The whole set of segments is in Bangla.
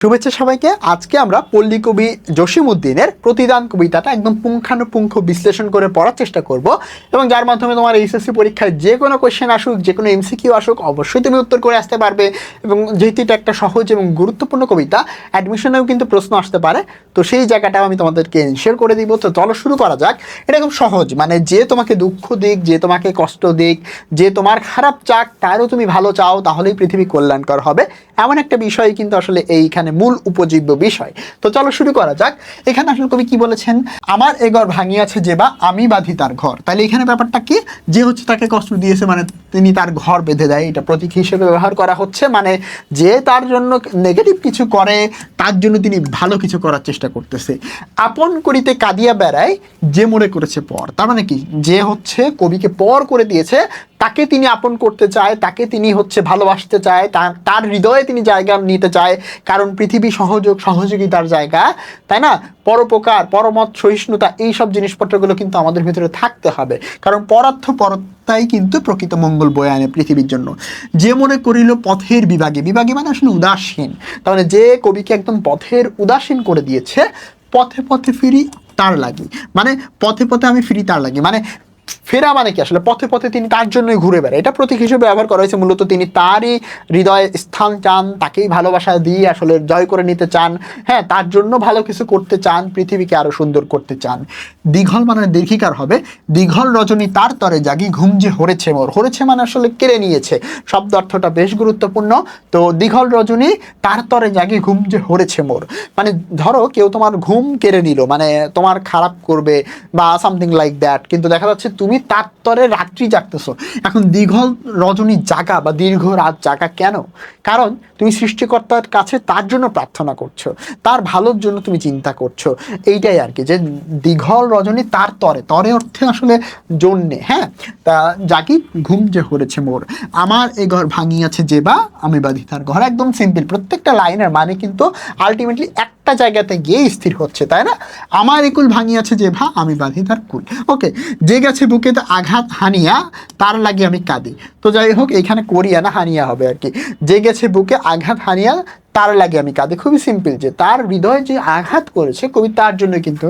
শুভেচ্ছা সবাইকে। আজকে আমরা পল্লী কবি জসিমউদ্দিনের প্রতিদান কবিতাটা একদম পুঙ্খানুপুঙ্খ বিশ্লেষণ করে পড়ার চেষ্টা করব এবং যার মাধ্যমে তোমার এইচএসসি পরীক্ষায় যে কোনো কোয়েশ্চেন আসুক, যে কোনো এমসিকিউ আসুক, অবশ্যই তুমি উত্তর করে আসতে পারবে। এবং যেহেতু এটা একটা সহজ এবং গুরুত্বপূর্ণ কবিতা, অ্যাডমিশনেও কিন্তু প্রশ্ন আসতে পারে, তো সেই জায়গাটাও আমি তোমাদেরকে এনশিওর করে দিব। তো চলো শুরু করা যাক। এটা খুব সহজ, মানে যে তোমাকে দুঃখ দিক, যে তোমাকে কষ্ট দিক, যে তোমার খারাপ চাক, তারও তুমি ভালো চাও, তাহলেই পৃথিবী কল্যাণকর হবে, এমন একটা বিষয় কিন্তু আসলে এইখানে মূল উপজীব্য বিষয়। তো চলো শুরু করা যাক। এখানে আসলে কবি কি বলেছেন, আমার এ ঘর ভাঙিয়াছে যে বা আমি বাঁধি তার ঘর। তাহলে এখানে ব্যাপারটা কি, যে হচ্ছে তাকে কষ্ট দিয়েছে, মানে তিনি তার ঘর বেঁধে দেয়, এটা প্রতীক হিসেবে ব্যবহার করা হচ্ছে। মানে যে তার জন্য নেগেটিভ কিছু করে, তার জন্য তিনি ভালো কিছু করার চেষ্টা করতেছে। আপন করিতে কাঁদিয়া বেড়ায় যে মোরে করেছে পর। তার মানে কি, যে হচ্ছে কবিকে পর করে দিয়েছে, তাকে তিনি আপন করতে চায়, তাকে তিনি হচ্ছে ভালোবাসতে চায়, তার হৃদয়ে তিনি জায়গা নিতে চায়। কারণ পৃথিবী সহযোগিতার জায়গা, তাই না? পরোপকার, পরমত, সহিষ্ণুতা, এই সব জিনিসপত্রগুলো কিন্তু আমাদের ভিতরে থাকতে হবে। কারণ পরত্বই কিন্তু প্রকৃত মঙ্গল বয়ে আনে পৃথিবীর জন্য। যে মনে করিল পথের বিভাগে, বিভাগে মানে আসলে উদাসীন, তার মানে যে কবিকে একদম পথের উদাসীন করে দিয়েছে। পথে পথে ফিরি তার লাগি, মানে পথে পথে আমি ফিরি তার লাগি, মানে ফেরা মানে কি, আসলে পথে পথে তিনি তার জন্যই ঘুরে বেড়ায়, এটা প্রতীক হিসেবে ব্যবহার করা হয়েছে। মূলত তিনি তারই হৃদয়ে স্থান চান, তাকেই ভালোবাসা দিয়ে আসলে জয় করে নিতে চান, হ্যাঁ, তার জন্য ভালো কিছু করতে চান, পৃথিবীকে আরো সুন্দর করতে চান। দীঘল মানে দীর্ঘিকার হবে, দীঘল রজনী তার তরে জাগি ঘুম যে হরেছে মোর। হরেছে মানে আসলে কেড়ে নিয়েছে, শব্দ অর্থটা বেশ গুরুত্বপূর্ণ। তো দীঘল রজনী তার তরে জাগি ঘুম যে হরেছে মোর, মানে ধরো কেউ তোমার ঘুম কেড়ে নিল, মানে তোমার খারাপ করবে বা সামথিং লাইক দ্যাট, কিন্তু দেখা যাচ্ছে তুমি তার তরে রাত্রি জাগতেছো। এখন দীঘল রজনী জাগা বা দীর্ঘ রাত জাগা কেন? কারণ তুমি সৃষ্টিকর্তার কাছে তার জন্য প্রার্থনা করছো, তার ভালোর জন্য তুমি চিন্তা করছো। এইটাই আর কি, যে দীঘল রজনী তার তরে, তরে অর্থে আসলে জন্যে, হ্যাঁ, তা জাগি ঘুম যে হরেছে মোর, আমার এ ঘর ভাঙিয়াছে যে বা আমি বাঁধি তার ঘর। একদম সিম্পল, প্রত্যেকটা লাইনের মানে কিন্তু আলটিমেটলি একটা জায়গাতে গিয়ে স্থির হচ্ছে, তাই না? আমার একুল ভাঙিয়াছে যে ভা আমি বাঁধি তার কুল। ওকে, যে গেছে বুকে তো আঘাত হানিয়া তার লাগে আমি কাঁদি। তো যাই হোক, এখানে করিয়া না হানিয়া হবে আর কি। যে গেছে বুকে আঘাত হানিয়া তার লাগে আমি কাঁদি, খুবই সিম্পল, যে তার হৃদয়ে যে আঘাত করেছে কবি, তার জন্য কিন্তু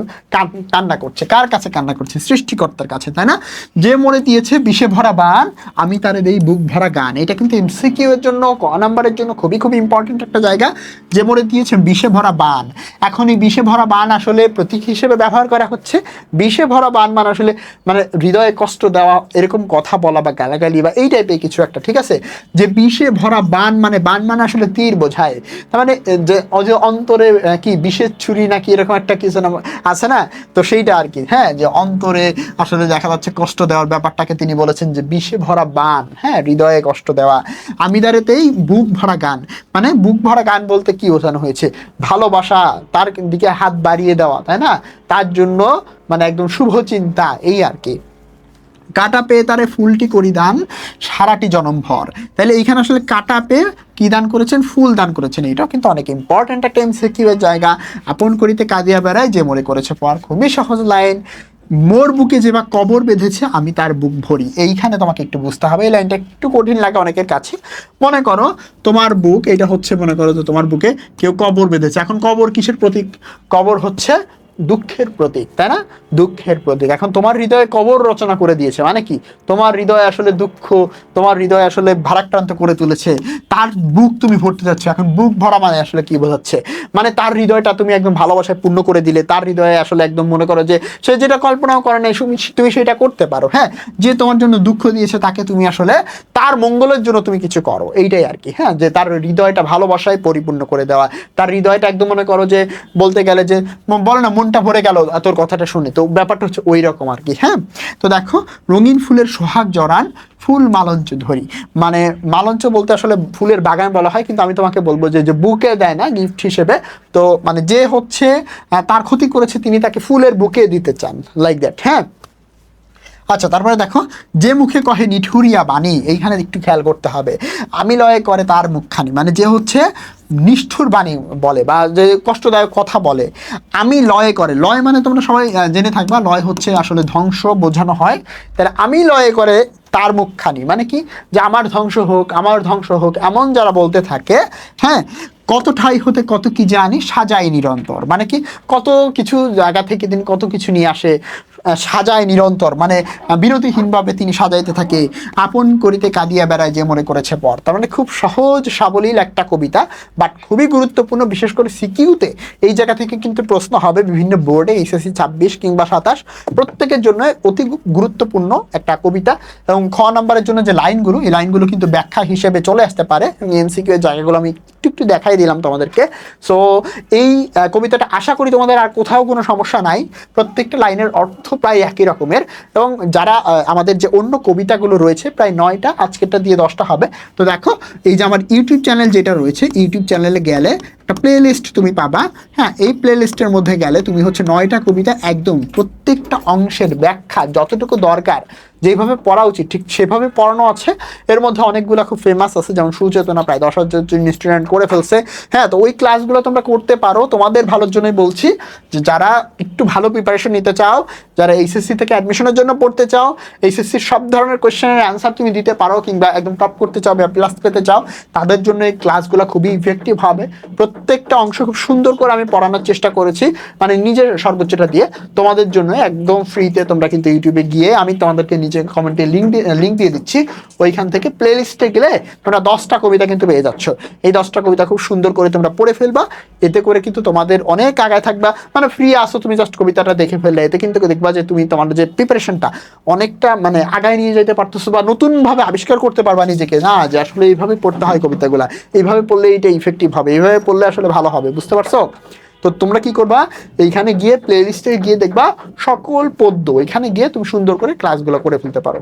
কান্না করছে। কার কাছে কান্না করছে? সৃষ্টিকর্তার কাছে, তাই না? যে মরে দিয়েছে বিষে ভরা বান আমি তারে দেই বুক ভরা গান। এটা কিন্তু এমসিকিউ এর জন্য, ক নাম্বারের জন্য খুবই খুবই ইম্পর্টেন্ট একটা জায়গা। যে মরে দিয়েছে বিষে ভরা বান, এখন এই বিষে ভরা বান আসলে প্রতীক হিসেবে ব্যবহার করা হচ্ছে। বিষে ভরা বান মানে আসলে মানে হৃদয়ে কষ্ট দেওয়া, এরকম কথা বলা বা গালাগালি বা এই টাইপের কিছু একটা, ঠিক আছে? যে বিষে ভরা বান মানে আসলে তীর বোঝায়। তার মানে যে অন্তরে কি বিষের ছুরি নাকি এরকম একটা কিছু না আছে না, তো সেইটা আর কি, হ্যাঁ, যে অন্তরে আসলে দেখা যাচ্ছে কষ্ট দেওয়ার ব্যাপারটাকে তিনি বলেছেন যে বিষে ভরা বান, হ্যাঁ, হৃদয়ে কষ্ট দেওয়া। আমি দাঁড়েতেই বুক ভরা গান, মানে বুক ভরা গান বলতে কি বোঝানো হয়েছে? ভালোবাসা, তার দিকে হাত বাড়িয়ে দেওয়া, তাই না? তার জন্য মানে একদম শুভ চিন্তা, এই আর কি। কাটা পেয়ে তারে ফুলটি করি দান সারাটি জনম ভর। তাহলে এইখানে আসলে কাটা পেয়ে কি দান করেছেন? ফুল দান করেছেন। এটাও কিন্তু অনেক ইম্পর্টেন্ট একটা এমসিকিউ এর জায়গা। আপন করিতে কাঁদিয়া বেড়ায় যে মরে করেছে পর, খুবই সহজ লাইন। মোর বুকে যে বা কবর বেঁধেছে আমি তার বুক ভরি। এইখানে তোমাকে একটু বুঝতে হবে, এই লাইনটা একটু কঠিন লাগে অনেকের কাছে। মনে করো তোমার বুক, এটা হচ্ছে মনে করো যে তোমার বুকে কেউ কবর বেঁধেছে। এখন কবর কিসের প্রতীক? কবর হচ্ছে দুঃখের প্রতীক, তাই না? দুঃখের প্রতীক। এখন তোমার হৃদয়ে কবর রচনা করে দিয়েছে, মানে কি, তোমার হৃদয়ে আসলে দুঃখ, তোমার হৃদয়ে আসলে ভারাক্রান্ত করে তুলেছে, তার বুক তুমি ভরতে যাচ্ছ। এখন বুক ভরা মানে আসলে কি বোঝাচ্ছে? মানে তার হৃদয়টা তুমি একদম ভালোবাসায় পূর্ণ করে দিলে, তার হৃদয়ে আসলে একদম মনে করো যে সে যেটা কল্পনাও করে নাই তুমি সেটা করতে পারো, হ্যাঁ। যে তোমার জন্য দুঃখ দিয়েছে তাকে তুমি আসলে তার মঙ্গলের জন্য তুমি কিছু করো, এইটাই আর কি, হ্যাঁ। যে তার হৃদয়টা ভালোবাসায় পরিপূর্ণ করে দেওয়া, তার হৃদয়টা একদম মনে করো যে বলতে গেলে যে বলে না মনটা ভরে গেল তোর কথাটা শুনে, তো ব্যাপারটা হচ্ছে ওই রকম আর কি, হ্যাঁ। তো দেখো, রঙিন ফুলের সোহাগ জড়ান ফুল মালঞ্চ ধরি, মানে মালঞ্চ বলতে আসলে ফুলের বাগান বলা হয়, কিন্তু আমি তোমাকে বলবো যে বুকে দেয় না গিফট হিসেবে, তো মানে যে হচ্ছে তার ক্ষতি করেছে তিনি তাকে ফুলের বুকে দিতে চান, লাইক দ্যাট, হ্যাঁ। আচ্ছা, তারপরে দেখো, যে মুখে কহে নিঠুরিয়া বাণী, এইখানে একটু খেয়াল করতে হবে। আমি লয়ে করে তার মুখখানি, মানে যে হচ্ছে নিষ্ঠুর বাণী বলে বা যে কষ্টদায়ক কথা বলে। আমি লয়ে করে, লয় মানে তোমরা সবাই জেনে থাকবা, লয় হচ্ছে আসলে ধ্বংস বোঝানো হয়। তাহলে আমি লয়ে করে তার মুখখানি মানে কি, যে আমার ধ্বংস হোক, আমার ধ্বংস হোক, এমন যারা বলতে থাকে, হ্যাঁ, কত ঠাই হতে কত কি জানি সাজায় নিরন্তর, মানে কি কত কিছু জায়গা থেকে তিনি কত কিছু নিয়ে আসে, সাজায় নিরন্তর মানে বিরতিহীনভাবে তিনি সাজাইতে থাকে, আপন করিতে কাঁদিয়া বেড়ায় যে মনে করেছে পর। তার মানে খুব সহজ সাবলীল একটা কবিতা, বাট খুবই গুরুত্বপূর্ণ, বিশেষ করে সিকিউতে এই জায়গা থেকে কিন্তু প্রশ্ন হবে বিভিন্ন বোর্ডে, এইচএসসি 26 কিংবা 27 প্রত্যেকের জন্য অতি গুরুত্বপূর্ণ একটা কবিতা। এবং খ নাম্বারের জন্য যে লাইনগুলো, এই লাইনগুলো কিন্তু ব্যাখ্যা হিসেবে চলে আসতে পারে। এমসিকিউ এর জায়গাগুলো আমি একটু একটু দেখাই দিলাম তোমাদেরকে। সো এই কবিতাটা আশা করি তোমাদের আর কোথাও কোনো সমস্যা নাই, প্রত্যেকটা লাইনের অর্থ প্রায় একই রকমের। এবং যারা আমাদের যে অন্য কবিতাগুলো রয়েছে প্রায় 9টা, আজকেরটা দিয়ে 10টা হবে। তো দেখো এই যে আমার ইউটিউব চ্যানেল যেটা রয়েছে, ইউটিউব চ্যানেলে গেলে একটা প্লে লিস্ট তুমি পাবা। হ্যাঁ, এই প্লে লিস্টের মধ্যে গেলে তুমি হচ্ছে 9টা কবিতা একদম প্রত্যেকটা অংশের ব্যাখ্যা যতটুকু দরকার, যেভাবে পড়া উচিত ঠিক সেভাবে পড়ানো আছে। এর মধ্যে অনেকগুলো খুব ফেমাস আছে, যেমন সুচেতনা প্রায় 10,000 স্টুডেন্ট করে ফেলছে। হ্যাঁ, তো ওই ক্লাসগুলো তোমরা করতে পারো, তোমাদের ভালোর জন্যই বলছি। যে যারা একটু ভালো প্রিপারেশন নিতে চাও, যারা এইচএসসি থেকে অ্যাডমিশনের জন্য পড়তে চাও, এইচএসসির সব ধরনের কোয়েশ্চেনের অ্যান্সার তুমি দিতে পারো, কিংবা একদম টপ করতে চাও বা প্লাস পেতে চাও, তাদের জন্য এই ক্লাসগুলো খুবই ইফেক্টিভ হবে। প্রত্যেকটা অংশ খুব সুন্দর করে আমি পড়ানোর চেষ্টা করেছি, মানে নিজের সর্বোচ্চটা দিয়ে তোমাদের জন্য একদম ফ্রিতে। তোমরা কিন্তু ইউটিউবে গিয়ে, আমি তোমাদেরকে নিচে কমেন্টে লিঙ্ক দিয়ে দিচ্ছি, ওইখান থেকে প্লে লিস্টে গেলে তোমরা 10টা কবিতা কিন্তু পেয়ে যাচ্ছ। এই 10টা কবিতা খুব সুন্দর করে তোমরা পড়ে ফেলবা, এতে করে কিন্তু তোমাদের অনেক আগায় থাকবা। মানে ফ্রি আসো, তুমি জাস্ট কবিতাটা দেখে ফেললে, এতে কিন্তু দেখবা যে তুমি তোমাদের যে প্রিপারেশনটা অনেকটা মানে আগায় নিয়ে যেতে পারতেছো, বা নতুনভাবে আবিষ্কার করতে পারবা নিজেকে, না যে আসলে এইভাবে পড়তে হয় কবিতাগুলা, এইভাবে পড়লে এইটা ইফেক্টিভ হবে, এইভাবে পড়লে আসলে ভালো হবে। বুঝতে পারছো? তো তোমরা কি করবা, এইখানে গিয়ে প্লে লিস্টে গিয়ে দেখবা সকল পদ্য, এখানে গিয়ে তুমি সুন্দর করে ক্লাসগুলো করে ফেলতে পারো।